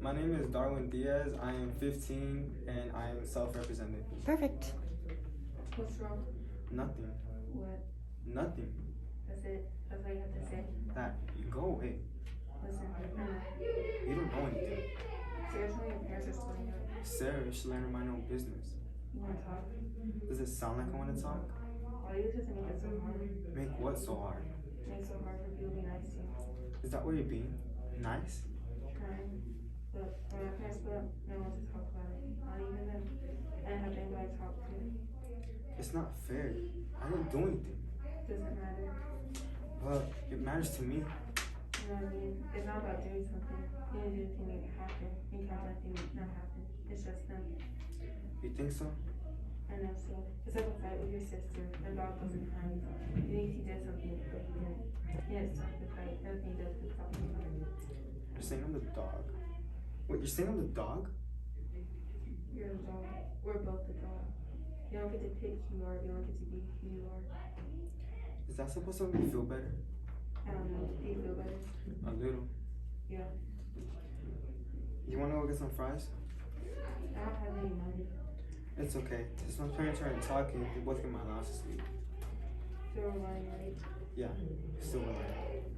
My name is Darwin Diaz. I am 15 and I am self-represented. Perfect. What's wrong? Nothing. What? Nothing. That's it? That's all you have to say? That, you go away. Listen, You don't know anything. Sarah, tell me your parents are splitting up. Sarah should learn to mind her own business. You wanna talk? Does it sound like I want to talk? Why you just make it so hard? Make what so hard? Make it so hard for people to be nice to you. Is that what you're being? Nice? Trying. But when my parents split up, no one to talk about it. Not even them. I didn't have anybody to talk to. It's not fair. I didn't do anything. Doesn't matter. But it matters to me. You know what I mean? It's not about doing something. You didn't do anything make it happen. You can't let anything not happen. It's just them. You think so? I know so. It's like a fight with your sister. The dog wasn't kind. You think he did something, but he didn't. He didn't stop the fight. Everything he does is stop the fight. You're saying I'm the dog? Wait, you're saying I'm the dog? You're the dog. We're both the dog. You don't get to pick who you are. You don't get to be who you are. Is that supposed to make me feel better? I don't know. Do you feel better? A little. Yeah. You wanna go get some fries? I don't have any money. It's okay. Since my parents aren't talking, they both get my allowance this week. So we're running late. Yeah, still alive.